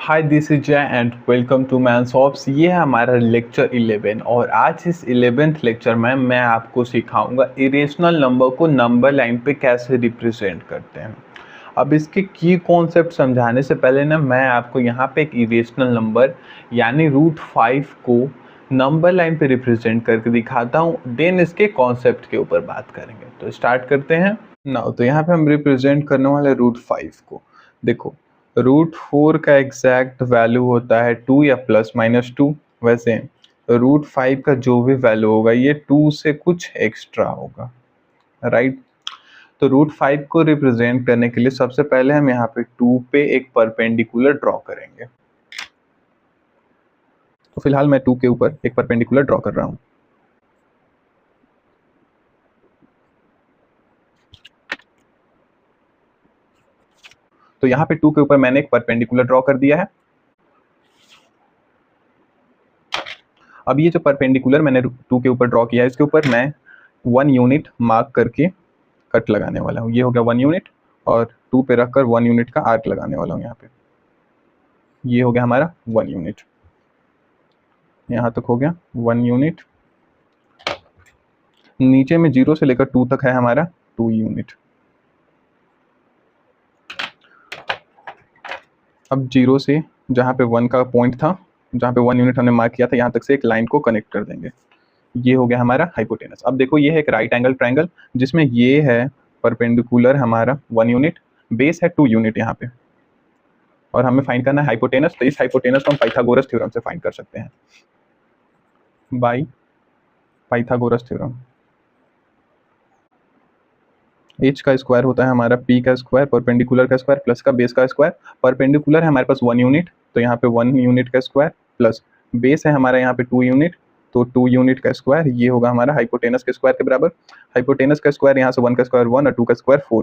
Hi this is Jay and welcome to mains ops. ये है हमारा लेक्चर 11 और आज इस 11th लेक्चर में मैं आपको सिखाऊंगा इरेशनल नंबर को नंबर लाइन पे कैसे रिप्रेजेंट करते हैं। अब इसके की कॉन्सेप्ट समझाने से पहले ना मैं आपको यहाँ पे एक इरेशनल नंबर यानी √5 को नंबर लाइन पे रिप्रेजेंट करके दिखाता हूँ, देन इसके कॉन्सेप्ट के ऊपर बात करेंगे। तो स्टार्ट करते हैं ना। तो यहाँ पे हम रिप्रेजेंट करने वाले √5 को, देखो √4 का एग्जैक्ट वैल्यू होता है 2 या +-2। वैसे √5 का जो भी वैल्यू होगा ये 2 से कुछ एक्स्ट्रा होगा, राइट। तो √5 को रिप्रेजेंट करने के लिए सबसे पहले हम यहाँ पे 2 पे एक परपेंडिकुलर ड्रॉ करेंगे। तो फिलहाल मैं 2 के ऊपर एक परपेंडिकुलर ड्रॉ कर रहा हूँ। तो यहाँ पे 2 के ऊपर मैंने एक परपेंडिकुलर ड्रॉ कर दिया है। अब ये जो परपेंडिकुलर मैंने 2 के ऊपर ड्रॉ किया है, इसके ऊपर मैं 1 यूनिट मार्क करके कट लगाने वाला हूँ। ये हो गया 1 यूनिट और 2 पे रखकर 1 यूनिट का आर्क लगाने वाला हूँ यहाँ पे। ये हो गया हमारा 1 यूनिट, यहाँ तक हो गया 1 यूनिट। नीचे में 0 से लेकर 2 तक है हमारा 2 यूनिट। अब 0 से जहाँ पे 1 का पॉइंट था, जहाँ पे 1 यूनिट हमने मार्क किया था, यहाँ तक से एक लाइन को कनेक्ट कर देंगे। ये हो गया हमारा हाइपोटेनस। अब देखो ये है एक राइट एंगल ट्रायंगल जिसमें ये है परपेंडिकुलर हमारा 1 यूनिट, बेस है 2 यूनिट यहाँ पे, और हमें फाइंड करना है हाइपोटेनस। तो इस हाइपोटेनस को हम पाइथागोरस थ्योरम से फाइंड कर सकते हैं, बाय पाइथागोरस थ्योरम। h का स्क्वायर होता है हमारा p का स्क्वायर, परपेंडिकुलर का स्क्वायर प्लस का बेस का स्क्वायर। परपेंडिकुलर है हमारे पास 1 यूनिट, तो यहाँ पे 1 यूनिट का स्क्वायर प्लस बेस है हमारा यहाँ पे 2 यूनिट, तो 2 यूनिट का स्क्वायर। ये होगा हमारा हाइपोटेनस के स्क्वायर के बराबर। हाइपोटेनस का स्क्वायर यहाँ से 1 का स्क्वायर 1 और 2 का स्क्वायर 4,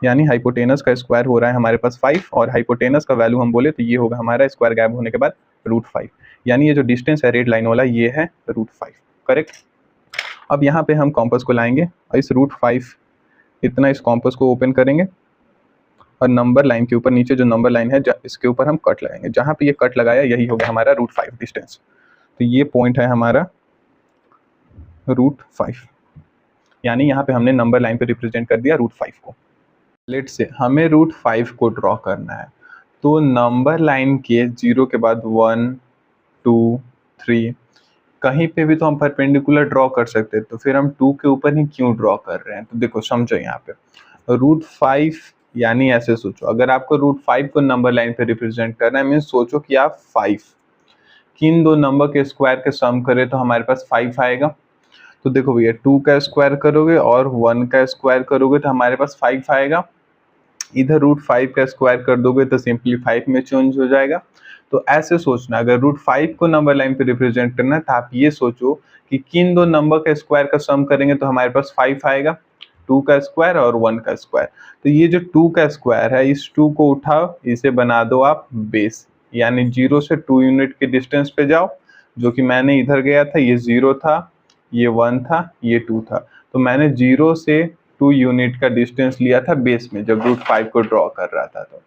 यानी हाइपोटेनस का स्क्वायर हो रहा है हमारे पास 5, और हाइपोटेनस का वैल्यू हम बोले तो ये होगा हमारा स्क्वायर गायब होने के बाद √5, यानी ये जो डिस्टेंस है रेड लाइन वाला ये है √5, करेक्ट। अब यहाँ पे हम कॉम्पस को लाएंगे और इस √5 इतना इस कॉम्पस को ओपन करेंगे और नंबर लाइन के ऊपर नीचे जो नंबर लाइन है इसके ऊपर हम कट लगाएंगे। जहाँ पे ये कट लगाया यही हो गया हमारा √5 डिस्टेंस। तो ये पॉइंट है हमारा √5, यानी यहाँ पे हमने नंबर लाइन पे रिप्रेजेंट कर दिया √5 को। लेट से हमें √5 को ड्रॉ करना है, तो नंबर लाइन के 0 के बाद 1 2 3 कहीं पे भी तो हम परपेंडिकुलर ड्रॉ कर सकते हैं, तो फिर हम 2 के ऊपर ही क्यों ड्रॉ कर रहे हैं। तो देखो समझो यहाँ पे √5 यानी ऐसे सोचो, अगर आपको √5 को नंबर लाइन पे रिप्रेजेंट करना है, मीन सोचो कि आप 5 किन दो नंबर के स्क्वायर के सम करें तो हमारे पास 5 आएगा। तो देखो भैया 2 का स्क्वायर करोगे और 1 का स्क्वायर करोगे तो हमारे पास 5 आएगा। इधर √5 का स्क्वायर कर दोगे तो सिंपली 5 में चेंज हो जाएगा। तो ऐसे सोचना, अगर √5 को नंबर लाइन पे रिप्रेजेंट करना है तो आप ये सोचो कि किन दो नंबर का स्क्वायर का सम करेंगे तो हमारे पास 5 आएगा, 2 का स्क्वायर और 1 का स्क्वायर। तो ये जो 2 का स्क्वायर है, इस 2 को उठाओ, इसे बना दो आप बेस, यानी 0 से 2 यूनिट के डिस्टेंस पे जाओ। जो कि मैंने इधर गया था, ये 0 था, ये 1 था, ये 2 था, तो मैंने 0 से 2 यूनिट का डिस्टेंस लिया था बेस में जब √5 को ड्रॉ कर रहा था। तो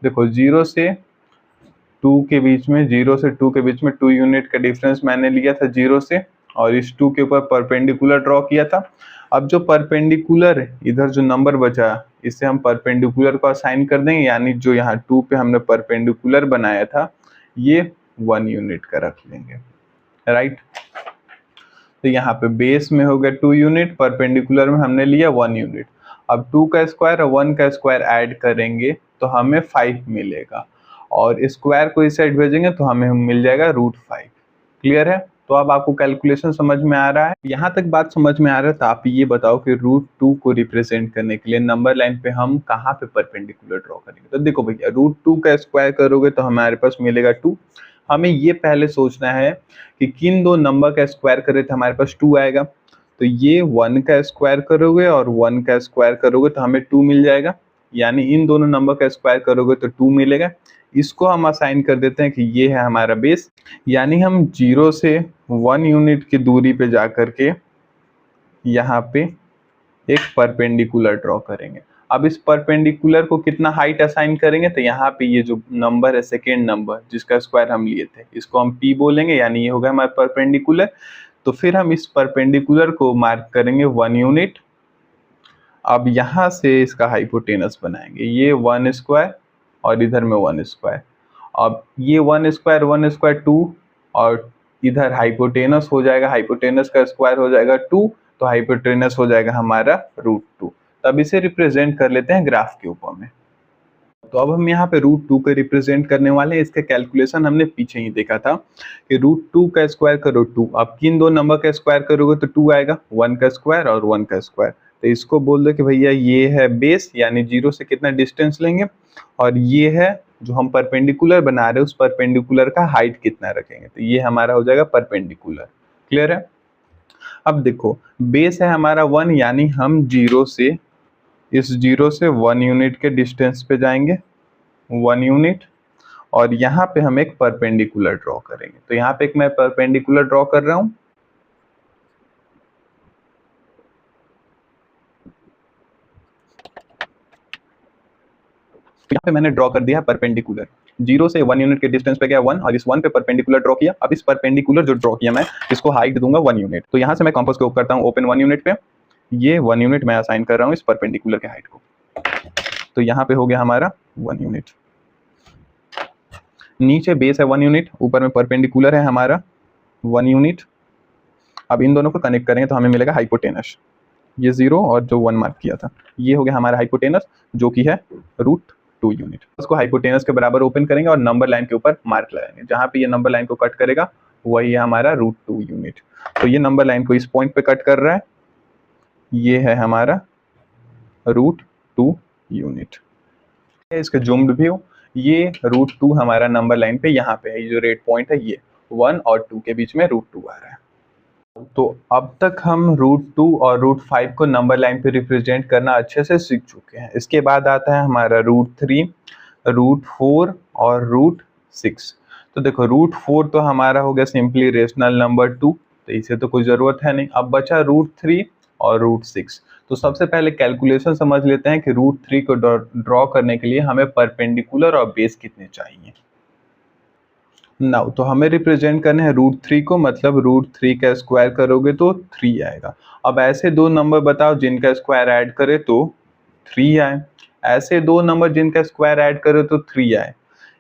देखो 0 से 2 के बीच में, 0 से 2 के बीच में 2 यूनिट का डिफरेंस मैंने लिया था 0 से, और इस 2 के ऊपर परपेंडिकुलर ड्रॉ किया था। अब जो परपेंडिकुलर इधर जो नंबर बचा, इसे हम परपेंडिकुलर को असाइन कर देंगे, यानी जो यहाँ 2 पे हमने परपेंडिकुलर बनाया था ये 1 यूनिट का रख लेंगे, राइट। तो यहाँ पे बेस में हो गया 2 यूनिट, परपेंडिकुलर में हमने लिया 1 यूनिट। अब 2 का स्क्वायर और 1 का स्क्वायर ऐड करेंगे तो हमें 5 मिलेगा, और स्क्वायर को इस साइड भेजेंगे तो हमें मिल जाएगा √5। क्लियर है। तो अब आपको कैलकुलेशन समझ में आ रहा है, यहाँ तक बात समझ में आ रहा है। तो आप ये बताओ कि √2 को रिप्रेजेंट करने के लिए नंबर लाइन पे हम कहाँ पे परपेंडिकुलर ड्रॉ करेंगे। तो देखो भैया √2 का स्क्वायर करोगे तो हमारे पास मिलेगा 2। हमें ये पहले सोचना है कि किन दो नंबर का स्क्वायर करें तो हमारे पास 2 आएगा। तो ये 1 का स्क्वायर करोगे और 1 का स्क्वायर करोगे तो हमें 2 मिल जाएगा, यानी इन दोनों नंबर का स्क्वायर करोगे तो 2 मिलेगा। इसको हम असाइन कर देते हैं कि ये है हमारा बेस, यानी हम 0 से 1 यूनिट की दूरी पे जा करके यहाँ पे एक परपेंडिकुलर ड्रॉ करेंगे। अब इस परपेंडिकुलर को कितना हाइट असाइन करेंगे, तो यहाँ पे ये जो नंबर है सेकेंड नंबर जिसका स्क्वायर हम लिए थे इसको हम p बोलेंगे, यानी ये होगा हमारा परपेंडिकुलर। तो फिर हम इस परपेंडिकुलर को मार्क करेंगे 1 यूनिट। अब यहाँ से इसका हाइपोटेनस बनाएंगे, ये 1 स्क्वायर और इधर में 1 स्क्वायर। अब ये 1 स्क्वायर 2 और इधर हाइपोटेनस हो जाएगा, हाइपोटेनस का स्क्वायर हो जाएगा 2, तो हाइपोटेनस हो जाएगा हमारा √2। तब इसे रिप्रेजेंट कर लेते हैं ग्राफ के ऊपर में। तो अब हम यहाँ पे √2 को रिप्रेजेंट करने वाले हैं। इसका कैलकुलेशन हमने पीछे ही देखा था कि √2 का स्क्वायर करो 2। अब किन दो नंबर का स्क्वायर करोगे तो 2 आएगा, 1 का स्क्वायर और 1 का स्क्वायर। तो इसको बोल दो कि भैया ये है बेस, यानी 0 से कितना डिस्टेंस लेंगे, और ये है जो हम परपेंडिकुलर बना रहे हैं उस परपेंडिकुलर का हाइट कितना रखेंगे, तो ये हमारा हो जाएगा परपेंडिकुलर। क्लियर है। अब देखो बेस है हमारा 1, यानी हम 0 से इस 0 से 1 यूनिट के डिस्टेंस पे जाएंगे, 1 यूनिट, और यहाँ पे हम एक परपेंडिकुलर ड्रॉ करेंगे। तो यहाँ पे एक मैं परपेंडिकुलर ड्रॉ कर रहा हूँ। यहाँ पे मैंने ड्रॉ कर दिया परपेंडिकुलर, 0 से 1 यूनिट के डिस्टेंस पे गया 1 और इस 1 पे परपेंडिकुलर ड्रॉ किया। अब इस परपेंडिकुलर जो ड्रॉ किया मैं इसको हाइट दूंगा 1 यूनिट। तो यहाँ से मैं कंपास को करता हूँ ओपन 1 यूनिट पे, ये 1 यूनिट मैं असाइन कर रहा हूँ इस परपेंडिकुलर के हाइट को। तो यहाँ पे हो गया हमारा 1 यूनिट। नीचे बेस है 1 यूनिट, ऊपर में परपेंडिकुलर है हमारा 1 यूनिट। अब इन दोनों को कनेक्ट करेंगे तो हमें मिलेगा हाइपोटेनस, ये 0 और जो 1 मार्क किया था, ये हो गया हमारा हाइपोटेनस जो कि है √2 यूनिट। उसको हाइपोटेनस के बराबर ओपन करेंगे और नंबर लाइन के ऊपर मार्क लगाएंगे, जहाँ पे ये नंबर लाइन को कट करेगा वही है हमारा √2 यूनिट। तो ये नंबर लाइन को इस पॉइंट पे कट कर रहा है, ये है हमारा √2 यूनिट। इसका जूम्ड व्यू, ये √2 हमारा नंबर लाइन पे यहाँ पे है, ये जो रेड पॉइंट है ये 1 और 2 के बीच में √2 आ रहा है। तो अब तक हम √2 और √5 को नंबर लाइन पे रिप्रेजेंट करना अच्छे से सीख चुके हैं। इसके बाद आता है हमारा √3, √4 और √6। तो देखो √4 तो हमारा हो गया सिंपली रेशनल नंबर 2, तो इसे तो कोई ज़रूरत है नहीं। अब बचा √3 और √6। तो सबसे पहले कैलकुलेशन समझ लेते हैं कि √3 को ड्रॉ करने के लिए हमें परपेंडिकुलर और बेस कितने चाहिए। नाउ तो हमें रिप्रेजेंट करना है √3 को, मतलब √3 का स्क्वायर करोगे तो 3 आएगा। अब ऐसे दो नंबर बताओ जिनका स्क्वायर ऐड करे तो 3 आए, ऐसे दो नंबर जिनका स्क्वायर ऐड करे तो 3 आए।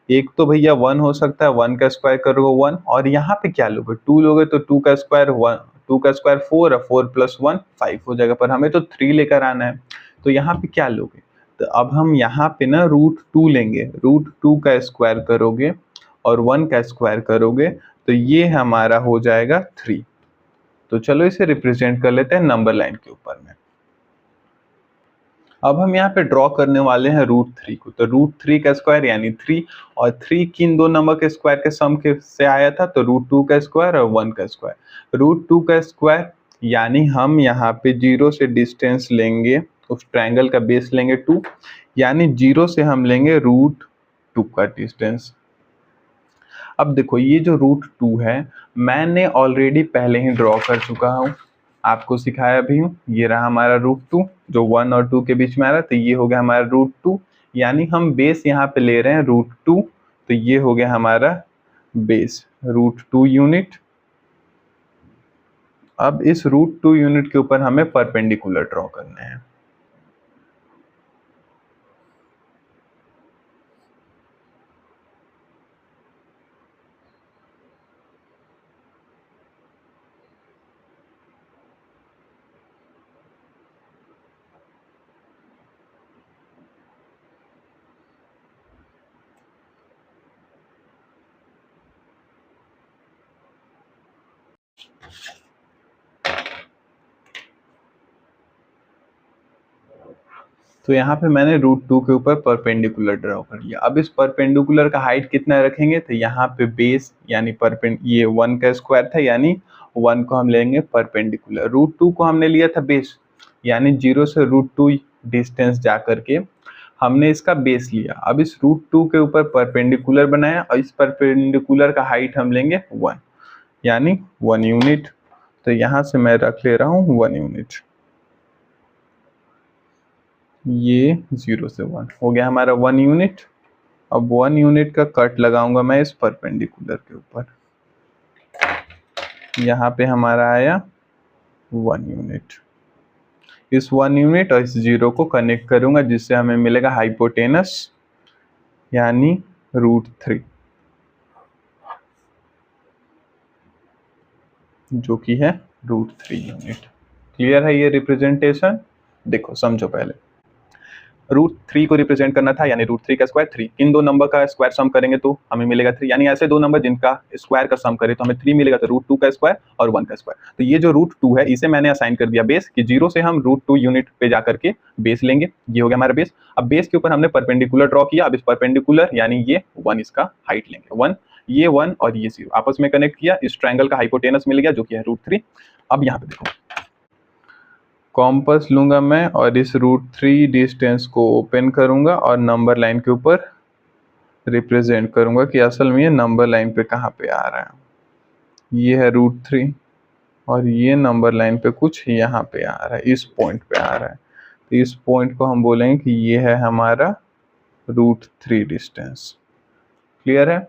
एक तो भैया 1 हो सकता है, 1 का स्क्वायर करोगे 1, और यहाँ पे क्या लोगे 2 लोगे तो 2 का स्क्वायर 1, 2 का स्क्वायर 4 और 4 + 1 5 हो जाएगा, पर हमें तो 3 लेकर आना है। तो यहाँ पे क्या लोगे, तो अब हम यहाँ पे ना √2 लेंगे, √2 का स्क्वायर करोगे और 1 का स्क्वायर करोगे तो ये हमारा हो जाएगा 3। तो चलो इसे रिप्रेजेंट कर लेते हैं नंबर लाइन के ऊपर में। अब हम यहाँ पे ड्रॉ करने वाले हैं √3 को, तो √3 का स्क्वायर यानी 3, और 3 किन दो नंबर के स्क्वायर के सम के से आया था, तो √2 का स्क्वायर और 1 का स्क्वायर। √2 का स्क्वायर यानी हम यहाँ पे 0 से डिस्टेंस लेंगे, उस ट्रायंगल का बेस लेंगे 2, यानी 0 से हम लेंगे √2 का डिस्टेंस। अब देखो ये जो √2 है मैंने ऑलरेडी पहले ही ड्रॉ कर चुका हूँ, आपको सिखाया भी हूँ। ये रहा हमारा √2 जो 1 और 2 के बीच में आ रहा है, तो ये हो गया हमारा √2, यानी हम बेस यहाँ पे ले रहे हैं √2, तो ये हो गया हमारा बेस √2 यूनिट। अब इस √2 यूनिट के ऊपर हमें परपेंडिकुलर ड्रॉ करना है। तो यहाँ पे मैंने √2 के ऊपर परपेंडिकुलर ड्रॉ कर लिया। अब इस परपेंडिकुलर का हाइट कितना रखेंगे, तो यहाँ पे बेस यानी ये 1 का स्क्वायर था, यानी 1 को हम लेंगे परपेंडिकुलर, √2 को हमने लिया था बेस, यानी 0 से √2 डिस्टेंस जा करके हमने इसका बेस लिया। अब इस √2 के ऊपर परपेंडिकुलर बनाया और इस परपेंडिकुलर का हाइट हम लेंगे 1, यानी 1 यूनिट। तो यहाँ से मैं रख ले रहा हूँ 1 यूनिट। ये 0 से 1 हो गया हमारा 1 यूनिट। अब 1 यूनिट का कट लगाऊंगा मैं इस परपेंडिकुलर के ऊपर, यहाँ पे हमारा आया 1 यूनिट। इस 1 यूनिट और इस 0 को कनेक्ट करूंगा जिससे हमें मिलेगा हाइपोटेनस यानी √3, जो कि है √3 यूनिट। क्लियर है ये रिप्रेजेंटेशन? देखो समझो, पहले √3 को रिप्रेजेंट करना था, यानी √3 का स्क्वायर 3। इन दो नंबर का स्क्वायर सम करेंगे तो हमें मिलेगा 3, यानी ऐसे दो नंबर जिनका स्क्वायर का सम करें तो हमें 3 मिलेगा, तो √2 का स्क्वायर और 1 का स्क्वायर। तो ये जो √2 है इसे मैंने असाइन कर दिया बेस, कि 0 से हम √2 यूनिट पे जा करके बेस लेंगे। ये हो गया हमारा बेस। अब बेस के ऊपर हमने परपेंडिकुलर ड्रॉ किया। अब इस परपेंडिकुलर यानी ये 1 इसका हाइट लेंगे, 1 ये 1 और ये 0 आपस में कनेक्ट किया, इस ट्रायंगल का हाइपोटेनस मिल गया जो कि है √3। अब यहाँ पे देखो, कॉम्पस लूंगा मैं और इस √3 डिस्टेंस को ओपन करूंगा और नंबर लाइन के ऊपर रिप्रेजेंट करूंगा कि असल में ये नंबर लाइन पे कहाँ पे आ रहा है। ये है √3 और ये नंबर लाइन पे कुछ यहाँ पे आ रहा है, इस पॉइंट पे आ रहा है। तो इस पॉइंट को हम बोलेंगे कि ये है हमारा √3 डिस्टेंस। क्लियर है?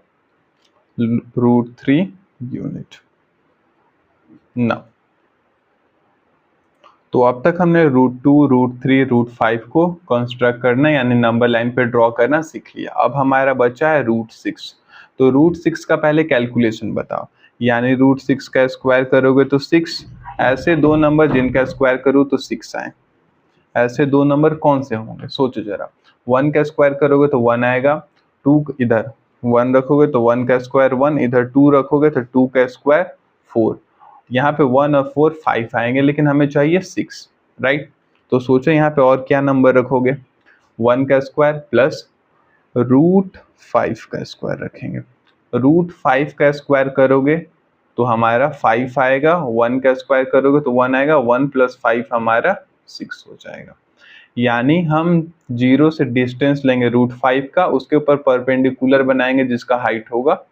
√3 यूनिट। ना तो अब तक हमने √2, √3, √5 को कंस्ट्रक्ट करना यानी नंबर लाइन पे ड्रॉ करना सीख लिया। अब हमारा बचा है √6। तो √6 का पहले कैलकुलेशन बताओ, यानी √6 का स्क्वायर करोगे तो 6, ऐसे दो नंबर जिनका स्क्वायर करूँ तो 6 आए। ऐसे दो नंबर कौन से होंगे सोचो जरा। 1 का स्क्वायर करोगे तो 1 आएगा, 2 इधर 1 रखोगे तो 1 का स्क्वायर 1, इधर 2 रखोगे तो 2 का स्क्वायर 4। यहाँ पे 1 और 4 5 आएंगे, लेकिन हमें चाहिए 6, राइट? तो सोचो यहाँ पे और क्या नंबर रखोगे, 1 का स्क्वायर प्लस √5 का स्क्वायर रखेंगे। √5 का स्क्वायर करोगे तो हमारा 5 आएगा, 1 का स्क्वायर करोगे तो 1 आएगा, 1 + 5 हमारा 6 हो जाएगा। यानी हम 0 से डिस्टेंस लेंगे √5 का, उसके ऊपर परपेंडिकुलर बनाएंगे जिसका हाइट होगा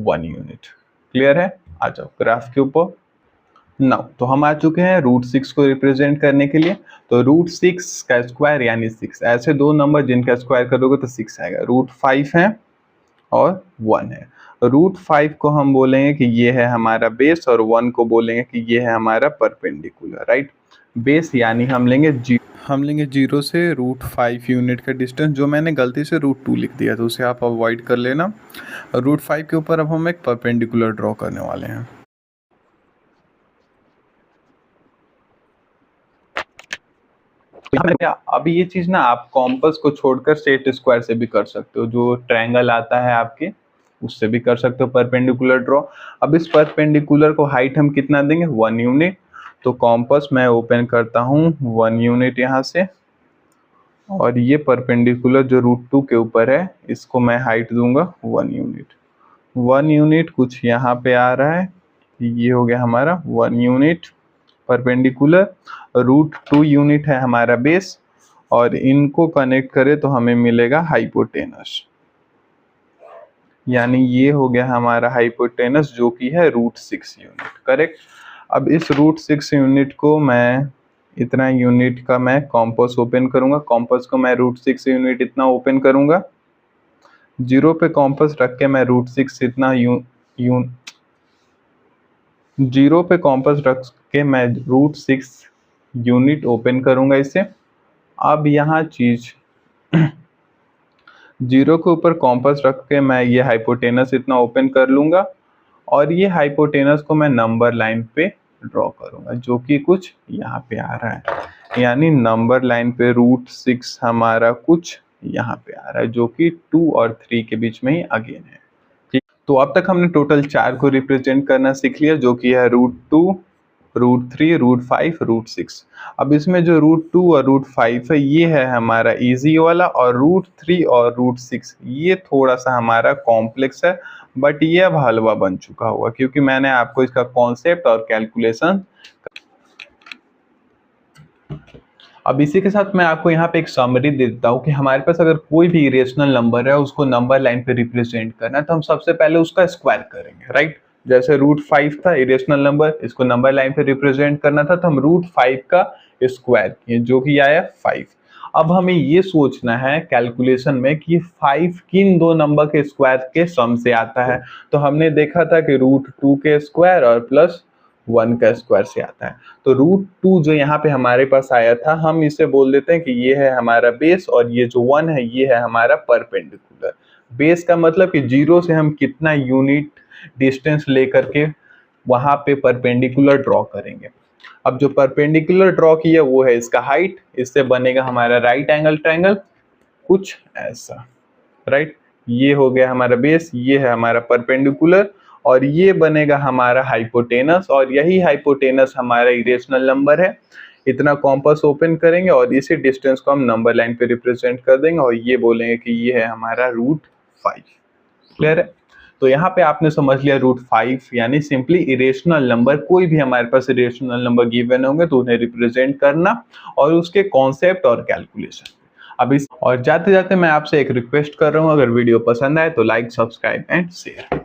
1 यूनिट। क्लियर है? आ जाओ ग्राफ के ऊपर। नाउ तो हम आ चुके हैं √6 को रिप्रेजेंट करने के लिए। तो √6 का स्क्वायर यानी 6, ऐसे दो नंबर जिनका स्क्वायर करोगे तो 6 आएगा। √5 है और 1 है। √5 को हम बोलेंगे कि ये है हमारा बेस और 1 को बोलेंगे कि ये है हमारा परपेंडिकुलर, राइट? बेस यानी हम लेंगे 0 से √5 यूनिट का डिस्टेंस, जो मैंने गलती से √2 लिख दिया तो उसे आप अवॉइड कर लेना। √5 के ऊपर अब हम एक परपेंडिकुलर ड्रॉ करने वाले हैं। अब ये चीज ना आप कॉम्पस को छोड़कर सेट स्क्वायर से भी कर सकते हो, जो ट्रायंगल आता है आपके उससे भी कर सकते हो परपेंडिकुलर ड्रॉ। अब इस परपेंडिकुलर को हाइट हम कितना देंगे, 1 यूनिट। तो कॉम्पस मैं ओपन करता हूँ 1 यूनिट यहाँ से, और ये परपेंडिकुलर जो √2 के ऊपर है इसको मैं हाइट दूंगा 1 यूनिट। 1 यूनिट कुछ यहाँ पे आ रहा है, ये हो गया हमारा 1 यूनिट परपेंडिकुलर। √2 यूनिट है हमारा बेस, और इनको कनेक्ट करें तो हमें मिलेगा हाइपोटेनस, यानी ये हो गया हमारा हाइपोटेनस जो कि है √6 यूनिट। करेक्ट? अब इस √6 यूनिट को मैं इतना यूनिट का मैं कॉम्पस ओपन करूंगा। कॉम्पस को मैं √6 यूनिट इतना ओपन करूंगा, 0 पे कॉम्पस रख के मैं √6 इतना 0 पे कॉम्पस रख के मैं √6 यूनिट ओपन करूंगा इसे। अब यहाँ चीज 0 के ऊपर कॉम्पस रख के मैं ये हाइपोटेनस इतना ओपन कर लूंगा, और ये हाइपोटेनस को मैं नंबर लाइन पे ड्रॉ करूंगा जो कि कुछ यहाँ पे आ रहा है, यानी नंबर लाइन पे √6 हमारा कुछ यहाँ पे आ रहा है जो कि 2 और 3 के बीच में ही अगेन है। ठीक, तो अब तक हमने टोटल 4 को रिप्रेजेंट करना सीख लिया, जो कि है √2, √3, √5, √6। अब इसमें जो √2 और √5 है ये है हमारा इजी वाला, और √3 और √6 ये थोड़ा सा हमारा कॉम्प्लेक्स है, बट ये अब हलवा बन चुका होगा क्योंकि मैंने आपको इसका कॉन्सेप्ट और कैलकुलेशन। अब इसी के साथ मैं आपको यहाँ पे एक समरी दे देता हूँ कि हमारे पास अगर कोई भी इरेशनल नंबर है उसको नंबर लाइन पे रिप्रेजेंट करना है तो हम सबसे पहले उसका स्क्वायर करेंगे, राइट? जैसे √5 था इरेशनल नंबर, इसको नंबर लाइन पे रिप्रेजेंट करना था तो हम √5 का स्क्वायर किए जो कि आया 5। अब हमें ये सोचना है कैलकुलेशन में कि 5 किन दो नंबर के स्क्वायर के सम से आता है। तो हमने देखा था कि √2 के स्क्वायर और प्लस 1 का स्क्वायर से आता है। तो √2 जो यहाँ पे हमारे पास आया था, हम इसे बोल देते हैं कि ये है हमारा बेस और ये जो 1 है ये है हमारा परपेंडिकुलर। बेस का मतलब कि 0 से हम कितना यूनिट डिस्टेंस लेकर के वहां पे परपेंडिकुलर ड्रॉ करेंगे। अब जो परपेंडिकुलर ड्रॉ किया वो है इसका हाइट, इससे बनेगा हमारा राइट एंगल ट्रायंगल कुछ ऐसा, राइट। ये हो गया हमारा बेस, ये है हमारा परपेंडिकुलर और ये बनेगा हमारा हाइपोटेनस और यही हाइपोटेनस हमारा इरेशनल नंबर है। इतना कॉम्पास ओपन करेंगे और इसी डिस्टेंस को हम नंबर लाइन पे रिप्रेजेंट कर देंगे और ये बोलेंगे कि ये है हमारा √5। क्लियर है? तो यहाँ पे आपने समझ लिया √5 यानी सिंपली इरेशनल नंबर, कोई भी हमारे पास इरेशनल नंबर गिवन होंगे तो उन्हें रिप्रेजेंट करना और उसके कॉन्सेप्ट और कैलकुलेशन। अब इस और जाते जाते मैं आपसे एक रिक्वेस्ट कर रहा हूँ, अगर वीडियो पसंद आए तो लाइक, सब्सक्राइब एंड शेयर।